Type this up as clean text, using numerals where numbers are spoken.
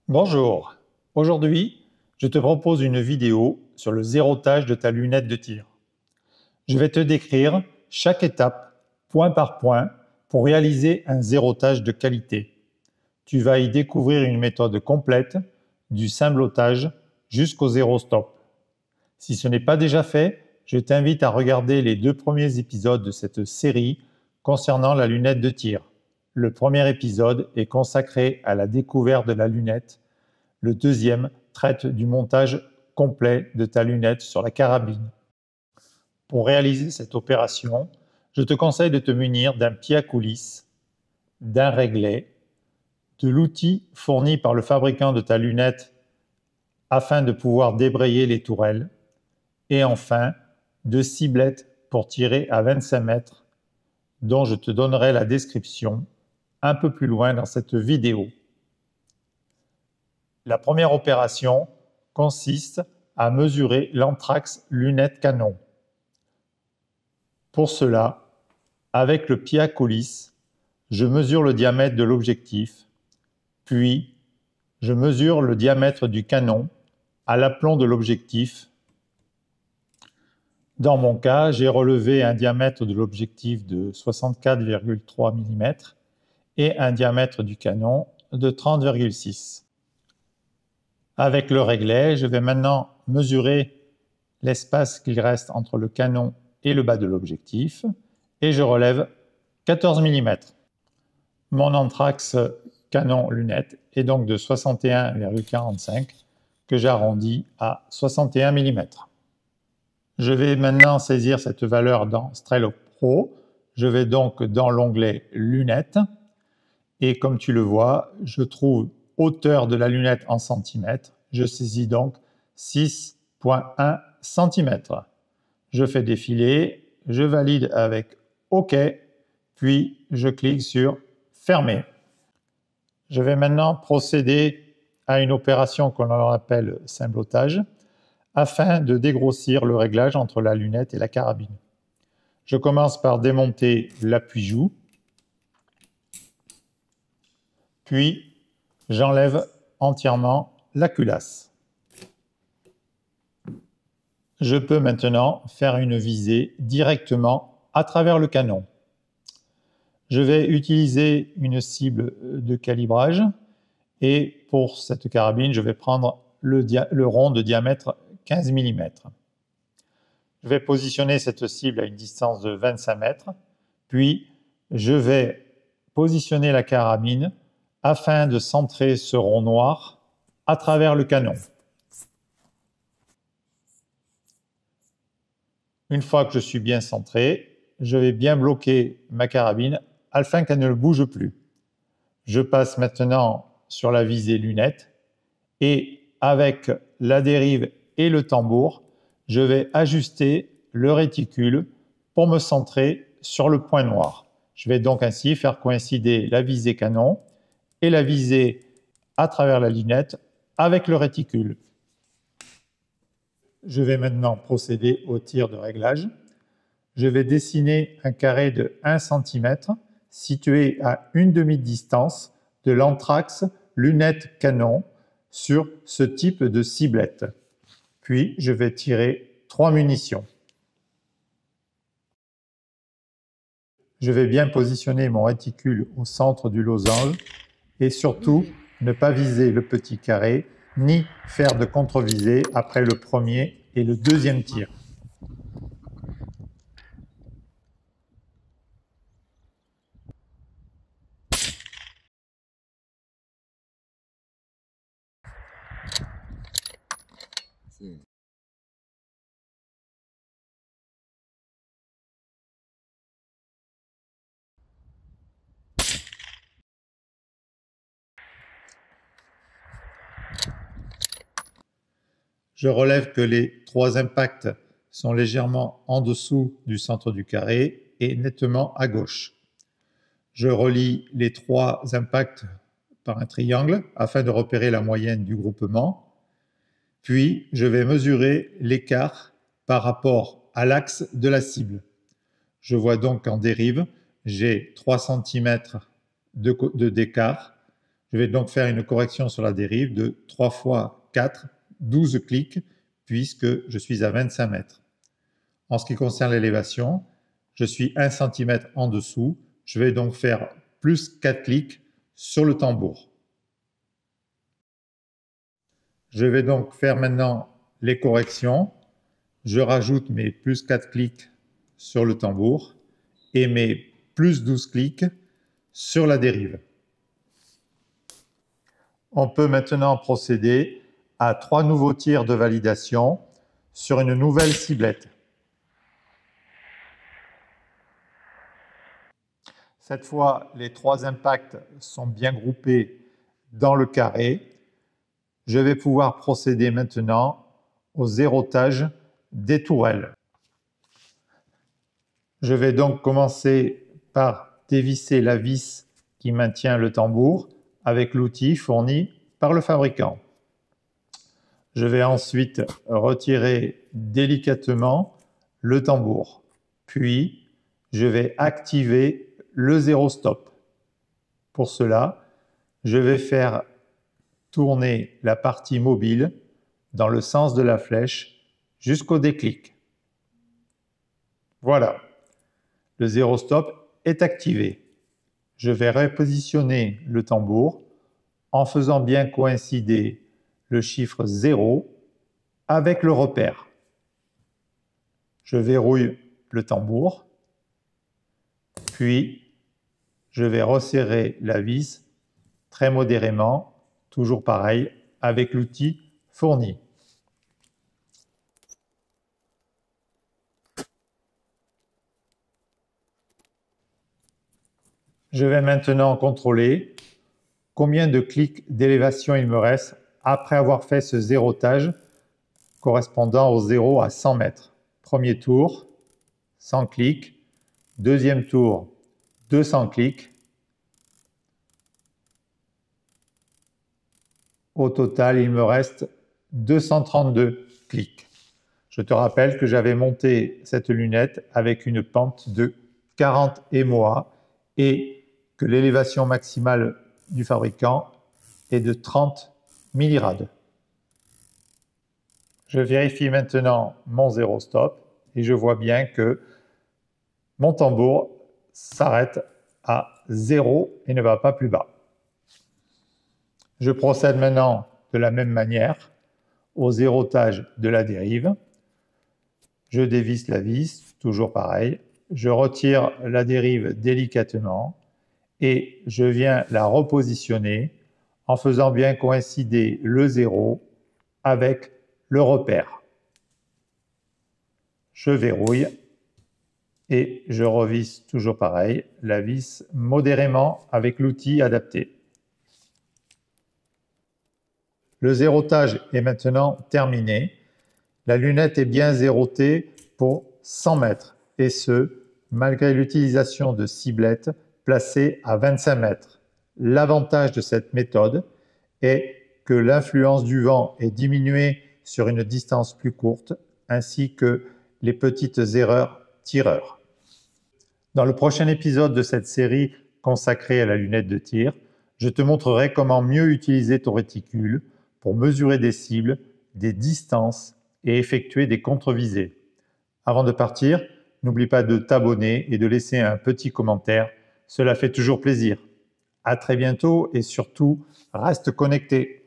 Bonjour, aujourd'hui je te propose une vidéo sur le zérotage de ta lunette de tir. Je vais te décrire chaque étape, point par point, pour réaliser un zérotage de qualité. Tu vas y découvrir une méthode complète, du symblotage jusqu'au zéro stop. Si ce n'est pas déjà fait, je t'invite à regarder les 2 premiers épisodes de cette série concernant la lunette de tir. Le premier épisode est consacré à la découverte de la lunette. Le deuxième traite du montage complet de ta lunette sur la carabine. Pour réaliser cette opération, je te conseille de te munir d'un pied à coulisse, d'un réglet, de l'outil fourni par le fabricant de ta lunette afin de pouvoir débrayer les tourelles, et enfin de ciblettes pour tirer à 25 mètres, dont je te donnerai la description un peu plus loin dans cette vidéo. La première opération consiste à mesurer l'anthrax lunette canon. Pour cela, avec le pied à coulisse, je mesure le diamètre de l'objectif, puis je mesure le diamètre du canon à l'aplomb de l'objectif. Dans mon cas, j'ai relevé un diamètre de l'objectif de 64,3 mm et un diamètre du canon de 30,6. Avec le réglet, je vais maintenant mesurer l'espace qu'il reste entre le canon et le bas de l'objectif et je relève 14 mm. Mon anthrax canon lunette est donc de 61,45 que j'arrondis à 61 mm. Je vais maintenant saisir cette valeur dans Strelo Pro. Je vais donc dans l'onglet lunettes et comme tu le vois, je trouve hauteur de la lunette en centimètres. Je saisis donc 6,1 cm. Je fais défiler, je valide avec OK, puis je clique sur Fermer. Je vais maintenant procéder à une opération qu'on appelle symblotage afin de dégrossir le réglage entre la lunette et la carabine. Je commence par démonter l'appui-joue, puis j'enlève entièrement la culasse. Je peux maintenant faire une visée directement à travers le canon. Je vais utiliser une cible de calibrage et pour cette carabine, je vais prendre le rond de diamètre 15 mm. Je vais positionner cette cible à une distance de 25 mètres, puis je vais positionner la carabine afin de centrer ce rond noir à travers le canon. Une fois que je suis bien centré, je vais bien bloquer ma carabine afin qu'elle ne bouge plus. Je passe maintenant sur la visée lunette et avec la dérive et le tambour, je vais ajuster le réticule pour me centrer sur le point noir. Je vais donc ainsi faire coïncider la visée canon et la visée à travers la lunette avec le réticule. Je vais maintenant procéder au tir de réglage. Je vais dessiner un carré de 1 cm situé à une demi-distance de l'anthrax lunette canon sur ce type de ciblette. Puis je vais tirer 3 munitions. Je vais bien positionner mon réticule au centre du losange et surtout ne pas viser le petit carré ni faire de contre-visée après le premier et le deuxième tir. Je relève que les 3 impacts sont légèrement en dessous du centre du carré et nettement à gauche. Je relie les 3 impacts par un triangle afin de repérer la moyenne du groupement. Puis je vais mesurer l'écart par rapport à l'axe de la cible. Je vois donc qu'en dérive, j'ai 3 cm d'écart. Je vais donc faire une correction sur la dérive de 3 fois 4, 12 clics, puisque je suis à 25 mètres. En ce qui concerne l'élévation, je suis 1 cm en dessous, je vais donc faire plus 4 clics sur le tambour. Je vais donc faire maintenant les corrections. Je rajoute mes plus 4 clics sur le tambour et mes plus 12 clics sur la dérive. On peut maintenant procéder à 3 nouveaux tirs de validation sur une nouvelle ciblette. Cette fois, les 3 impacts sont bien groupés dans le carré. Je vais pouvoir procéder maintenant au zérotage des tourelles. Je vais donc commencer par dévisser la vis qui maintient le tambour avec l'outil fourni par le fabricant. Je vais ensuite retirer délicatement le tambour, puis je vais activer le zéro stop. Pour cela, je vais faire tourner la partie mobile dans le sens de la flèche jusqu'au déclic. Voilà, le zéro stop est activé. Je vais repositionner le tambour en faisant bien coïncider le chiffre 0 avec le repère. Je verrouille le tambour, puis je vais resserrer la vis très modérément, toujours pareil, avec l'outil fourni. Je vais maintenant contrôler combien de clics d'élévation il me reste après avoir fait ce zérotage correspondant au 0 à 100 mètres. Premier tour, 100 clics. Deuxième tour, 200 clics. Au total, il me reste 232 clics. Je te rappelle que j'avais monté cette lunette avec une pente de 40 MOA et que l'élévation maximale du fabricant est de 30 millirad. Je vérifie maintenant mon zéro stop et je vois bien que mon tambour s'arrête à 0 et ne va pas plus bas. Je procède maintenant de la même manière au zérotage de la dérive. Je dévisse la vis, toujours pareil. Je retire la dérive délicatement et je viens la repositionner en faisant bien coïncider le 0 avec le repère. Je verrouille et je revisse toujours pareil, la vis modérément avec l'outil adapté. Le zérotage est maintenant terminé. La lunette est bien zérotée pour 100 mètres et ce, malgré l'utilisation de ciblettes placées à 25 mètres. L'avantage de cette méthode est que l'influence du vent est diminuée sur une distance plus courte, ainsi que les petites erreurs tireurs. Dans le prochain épisode de cette série consacrée à la lunette de tir, je te montrerai comment mieux utiliser ton réticule pour mesurer des cibles, des distances et effectuer des contre-visées. Avant de partir, n'oublie pas de t'abonner et de laisser un petit commentaire, cela fait toujours plaisir. À très bientôt et surtout, reste connecté.